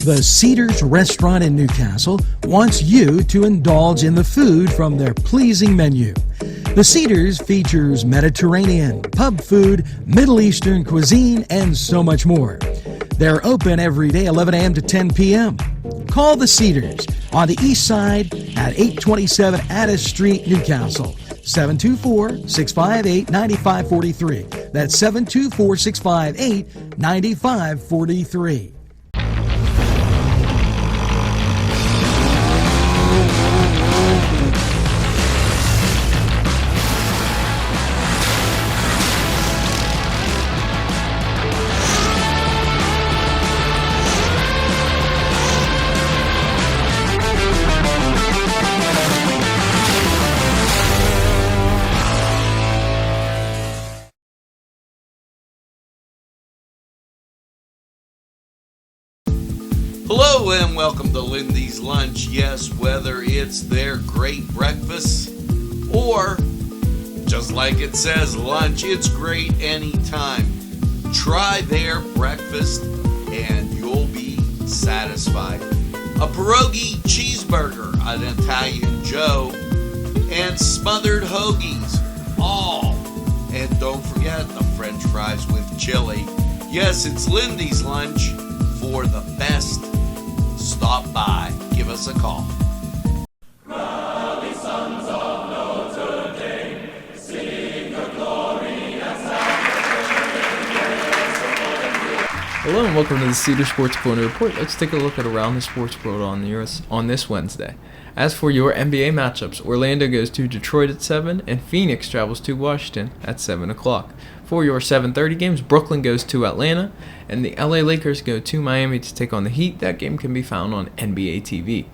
The Cedars restaurant in Newcastle wants you to indulge in the food from their pleasing menu. The Cedars features Mediterranean, pub food, Middle Eastern cuisine, and so much more. They're open every day 11 a.m. to 10 p.m. Call the Cedars on the east side at 827 Addis Street, Newcastle. 724-658-9543. That's 724-658-9543. Hello and welcome to Lindy's Lunch. Yes, whether it's their great breakfast or, just like it says, lunch, it's great anytime. Try their breakfast and you'll be satisfied. A pierogi cheeseburger, an Italian Joe, and smothered hoagies, all. And don't forget the French fries with chili. Yes, it's Lindy's Lunch. For the best, stop by. Give us a call. Rally sons of Notre Dame, sing the glory and Hello and welcome to the Cedars Sports Corner Report. Let's take a look at around the sports world on this Wednesday. As for your NBA matchups, Orlando goes to Detroit at 7 and Phoenix travels to Washington at 7 o'clock. For your 7:30 games, Brooklyn goes to Atlanta and the LA Lakers go to Miami to take on the Heat. That game can be found on NBA TV.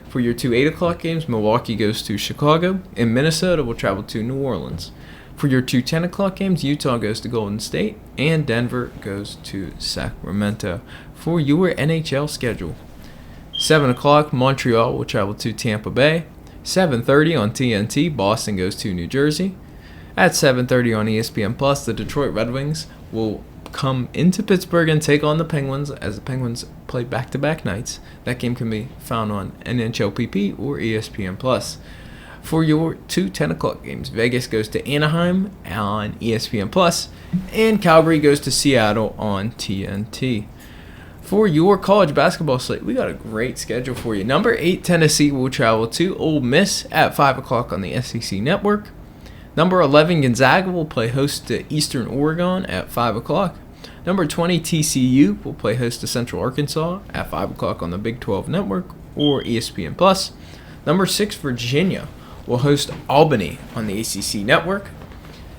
For your two 8 o'clock games, Milwaukee goes to Chicago and Minnesota will travel to New Orleans. For your two 10 o'clock games, Utah goes to Golden State and Denver goes to Sacramento. For your NHL schedule, 7 o'clock, Montreal will travel to Tampa Bay. 7:30 on TNT, Boston goes to New Jersey. At 7:30 on ESPN+, the Detroit Red Wings will come into Pittsburgh and take on the Penguins as the Penguins play back-to-back nights. That game can be found on NHLPP or ESPN+. For your two 10 o'clock games, Vegas goes to Anaheim on ESPN+, and Calgary goes to Seattle on TNT. For your college basketball slate, we got a great schedule for you. Number 8, Tennessee will travel to Ole Miss at 5 o'clock on the SEC Network. Number 11, Gonzaga will play host to Eastern Oregon at 5 o'clock. Number 20, TCU will play host to Central Arkansas at 5 o'clock on the Big 12 Network or ESPN+. Number 6, Virginia will host Albany on the ACC Network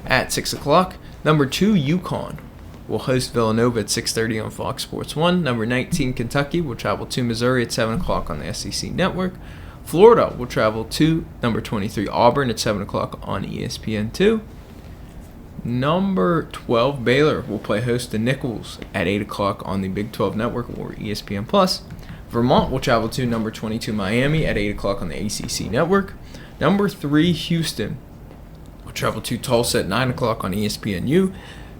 at 6 o'clock. Number 2, UConn will host Villanova at 6:30 on Fox Sports 1. Number 19, Kentucky will travel to Missouri at 7 o'clock on the SEC Network. Florida will travel to number 23, Auburn at 7 o'clock on ESPN2. Number 12, Baylor will play host to Nicholls at 8 o'clock on the Big 12 Network or ESPN+. Vermont will travel to number 22, Miami at 8 o'clock on the ACC Network. Number 3, Houston will travel to Tulsa at 9 o'clock on ESPNU.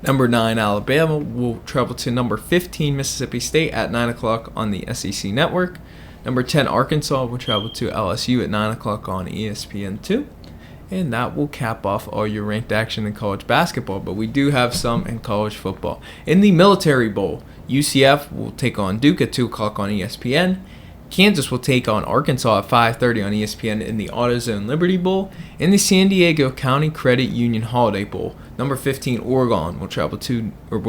Number 9, Alabama will travel to number 15, Mississippi State at 9 o'clock on the SEC Network. Number 10, Arkansas will travel to LSU at 9 o'clock on ESPN2. And that will cap off all your ranked action in college basketball, but we do have some in college football. In the Military Bowl, UCF will take on Duke at 2 o'clock on ESPN. Kansas will take on Arkansas at 5:30 on ESPN in the AutoZone Liberty Bowl. In the San Diego County Credit Union Holiday Bowl, number 15 Oregon will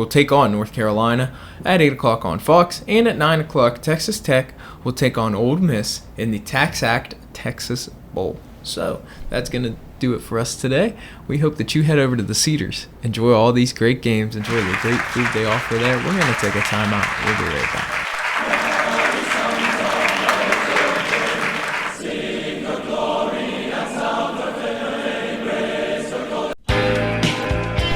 take on North Carolina at 8 o'clock on Fox. And at 9 o'clock, Texas Tech will take on Ole Miss in the Tax Act Texas Bowl. So that's going to do it for us today. We hope that you head over to the Cedars. Enjoy all these great games. Enjoy the great food they offer there. We're going to take a time out. We'll be right back.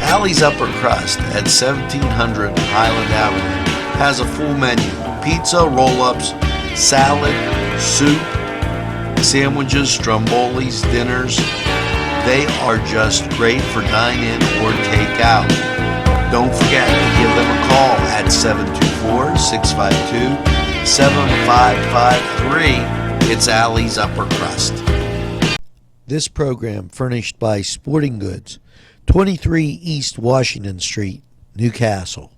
Alley's Upper Crust at 1700 Highland Avenue has a full menu: pizza, roll-ups, salad, soup, sandwiches, strombolis, dinners. They are just great for dine-in or take-out. Don't forget to give them a call at 724-652 7553. It's Alley's Upper Crust. This program furnished by Sporting Goods, 23 East Washington Street, Newcastle.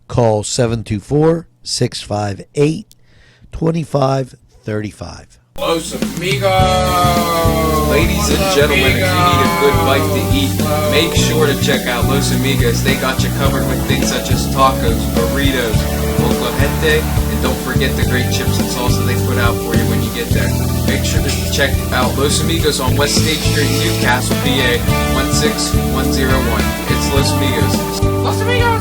Call 724-658-2535. Los Amigos! Ladies and gentlemen, if you need a good bite to eat, make sure to check out Los Amigos. They got you covered with things such as tacos, burritos, molcajete, and don't forget the great chips and salsa they put out for you when you get there. Make sure to check out Los Amigos on West State Street, Newcastle, PA 16101. It's Los Amigos. Los Amigos!